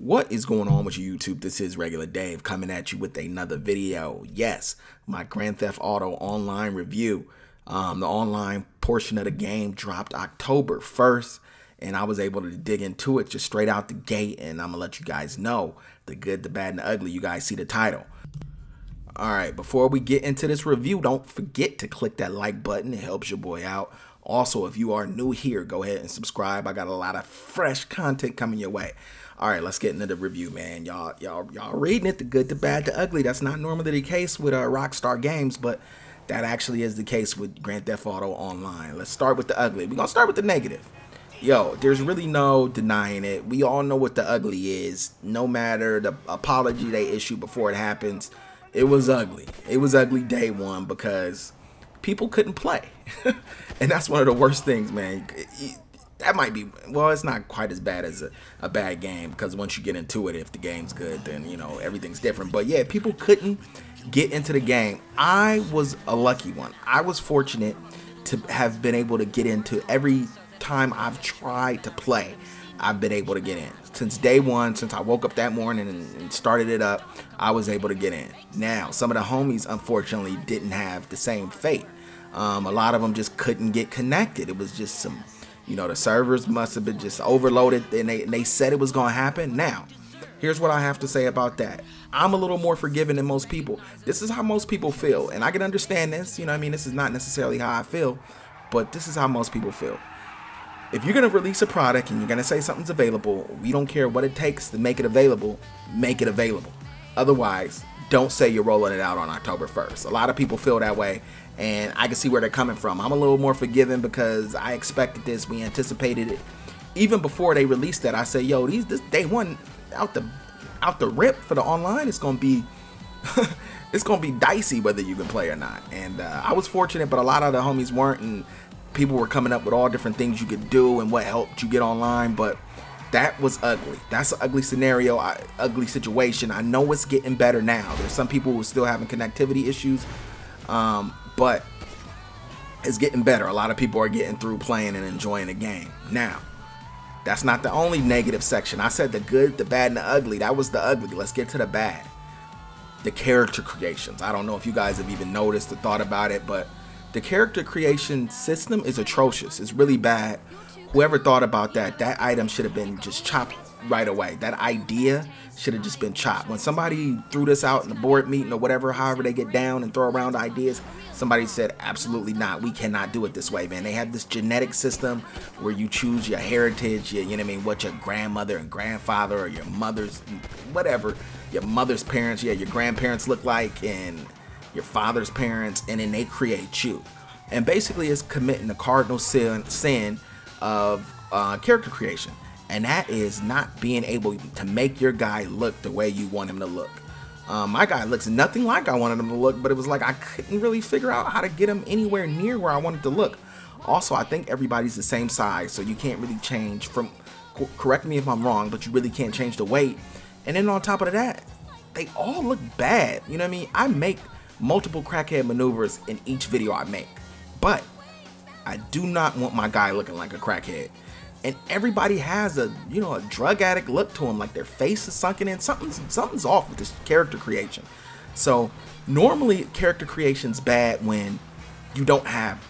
What is going on with you, YouTube? This is Regular Dave coming at you with another video. Yes, my Grand Theft Auto online review. The online portion of the game dropped October 1st, and I was able to dig into it just straight out the gate, and I'm going to let you guys know the good, the bad, and the ugly. You guys see the title. Alright, before we get into this review, don't forget to click that like button. It helps your boy out. Also, if you are new here, go ahead and subscribe. I got a lot of fresh content coming your way. All right, let's get into the review, man. Y'all reading it, the good, the bad, the ugly. That's not normally the case with Rockstar Games, but that actually is the case with Grand Theft Auto Online. Let's start with the ugly. We're going to start with the negative. Yo, there's really no denying it. We all know what the ugly is. No matter the apology they issue before it happens, it was ugly. It was ugly day one because people couldn't play. And that's one of the worst things, man. That might be, well, it's not quite as bad as a bad game, because once you get into it, if the game's good, then, you know, everything's different. But yeah, people couldn't get into the game. I was a lucky one. I was fortunate to have been able to get into every time I've tried to play. I've been able to get in. Since day one, since I woke up that morning and started it up, I was able to get in. Now, some of the homies, unfortunately, didn't have the same fate. A lot of them just couldn't get connected. It was just some, you know, the servers must have been just overloaded, and they said it was going to happen. Now, here's what I have to say about that. I'm a little more forgiving than most people. This is how most people feel, and I can understand this. You know what I mean? This is not necessarily how I feel, but this is how most people feel. If you're going to release a product and you're going to say something's available, we don't care what it takes to make it available, make it available. Otherwise, don't say you're rolling it out on October 1st. A lot of people feel that way, and I can see where they're coming from. I'm a little more forgiving because I expected this. We anticipated it. Even before they released that, I said, yo, this day one out the rip for the online, it's going to be it's going to be dicey whether you can play or not. And I was fortunate, but a lot of the homies weren't, and people were coming up with all different things you could do and what helped you get online. But that was ugly. That's an ugly scenario, ugly situation. I know it's getting better now. There's some people who are still having connectivity issues, but it's getting better. A lot of people are getting through playing and enjoying the game. Now, that's not the only negative section. I said the good, the bad, and the ugly. That was the ugly. Let's get to the bad. The character creations. I don't know if you guys have even noticed or thought about it, but the character creation system is atrocious. It's really bad. Whoever thought about that, that item should have been just chopped right away. That idea should have just been chopped. When somebody threw this out in the board meeting or whatever, however they get down and throw around ideas, somebody said, absolutely not. We cannot do it this way, man. They have this genetic system where you choose your heritage, you know what I mean, what your grandmother and grandfather or your mother's, whatever, your mother's parents, yeah, your grandparents look like, and your father's parents, and then they create you. And basically it's committing the cardinal sin of character creation, and that is not being able to make your guy look the way you want him to look. My guy looks nothing like I wanted him to look, but it was like I couldn't really figure out how to get him anywhere near where I wanted to look. Also, I think everybody's the same size, so you can't really change from, correct me if I'm wrong, but you really can't change the weight. And then on top of that, they all look bad. You know what I mean? I make multiple crackhead maneuvers in each video I make, but I do not want my guy looking like a crackhead. And everybody has a, you know, a drug addict look to them, like their face is sunken in. Something's off with this character creation. So normally character creation's bad when you don't have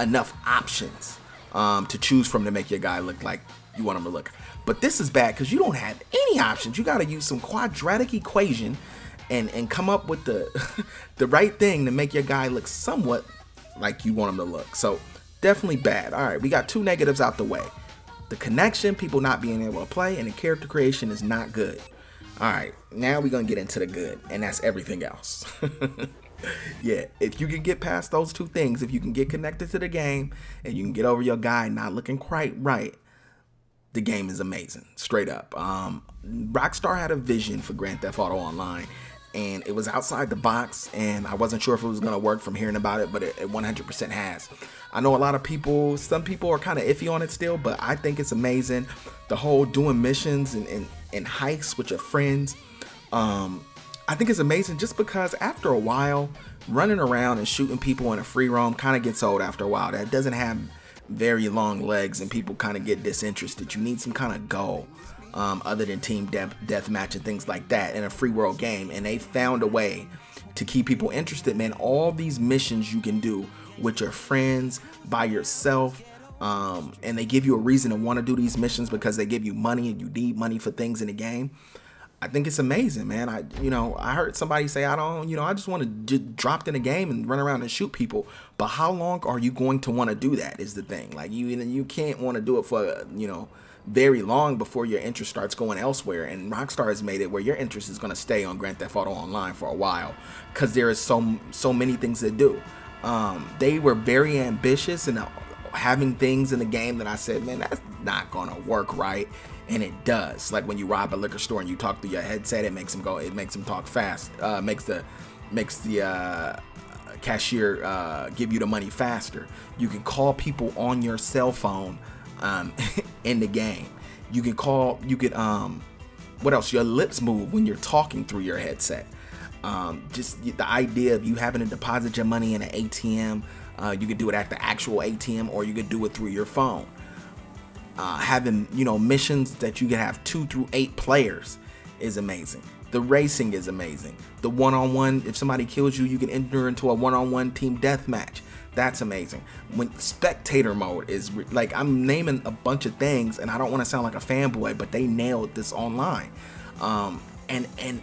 enough options to choose from to make your guy look like you want him to look. But this is bad because you don't have any options. You got to use some quadratic equation and come up with the the right thing to make your guy look somewhat like you want him to look. So definitely bad. All right, we got two negatives out the way. The connection, people not being able to play, and the character creation is not good. All right, now we're going to get into the good, and that's everything else. Yeah, if you can get past those two things, if you can get connected to the game and you can get over your guy not looking quite right, the game is amazing, straight up. Rockstar had a vision for Grand Theft Auto Online, and it was outside the box, and I wasn't sure if it was going to work from hearing about it, but it 100% has. I know a lot of people, some people are kind of iffy on it still, but I think it's amazing. The whole doing missions and hikes with your friends, I think it's amazing just because after a while, running around and shooting people in a free roam kind of gets old after a while. That doesn't have very long legs, and people kind of get disinterested. You need some kind of goal. other than team deathmatch and things like that in a free world game. And they found a way to keep people interested, man. All these missions you can do with your friends, by yourself, and they give you a reason to want to do these missions because they give you money and you need money for things in the game. I think it's amazing, man. I heard somebody say, I just want to just drop in a game and run around and shoot people. But how long are you going to want to do that is the thing. Like you can't want to do it for, very long before your interest starts going elsewhere. And Rockstar has made it where your interest is going to stay on Grand Theft Auto Online for a while because there is so many things to do. They were very ambitious in having things in the game that I said, man, that's not going to work right. And it does. Like when you rob a liquor store and you talk through your headset, it makes them talk fast. Makes the cashier give you the money faster. You can call people on your cell phone in the game. What else? Your lips move when you're talking through your headset. Just the idea of you having to deposit your money in an ATM. You could do it at the actual ATM, or you could do it through your phone. Having missions that you can have 2 through 8 players is amazing. The racing is amazing. The one-on-one, if somebody kills you, you can enter into a one-on-one team deathmatch. That's amazing. When spectator mode is like, I'm naming a bunch of things, and I don't want to sound like a fanboy, but they nailed this online. And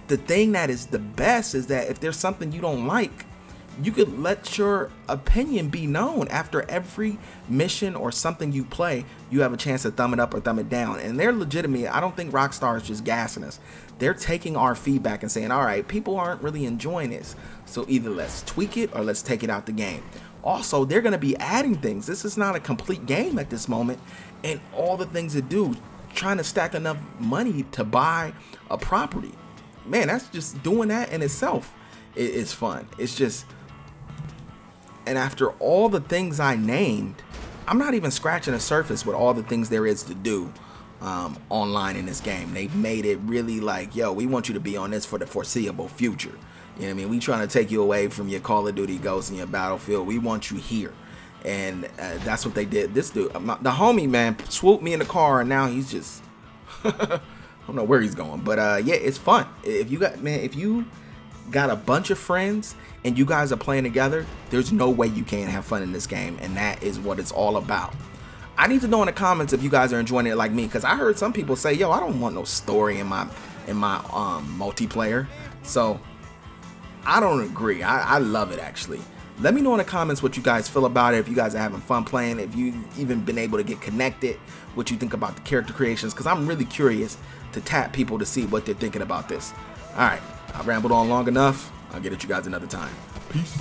the thing that is the best is that if there's something you don't like, you could let your opinion be known. After every mission or something you play, you have a chance to thumb it up or thumb it down. And they're legitimate. I don't think Rockstar is just gassing us. They're taking our feedback and saying, all right, people aren't really enjoying this, so either let's tweak it or let's take it out the game. Also, they're going to be adding things. This is not a complete game at this moment, and all the things to do, trying to stack enough money to buy a property. Man, that's just doing that in itself is fun. It's just, and after all the things I named, I'm not even scratching the surface with all the things there is to do online in this game. They've made it really like, yo, we want you to be on this for the foreseeable future. You know what I mean? We trying to take you away from your Call of Duty Ghosts and your Battlefield. We want you here. And that's what they did. This dude, the homie, man, swooped me in the car, and now he's just, I don't know where he's going. But yeah, it's fun. If you got a bunch of friends and you guys are playing together, there's no way you can't have fun in this game, and that is what it's all about. I need to know in the comments if you guys are enjoying it like me, because I heard some people say, yo, I don't want no story in my multiplayer. So I don't agree. I love it, actually. Let me know in the comments what you guys feel about it, if you guys are having fun playing, if you've even been able to get connected, what you think about the character creations, because I'm really curious to tap people to see what they're thinking about this. All right, I rambled on long enough. I'll get at you guys another time. Peace.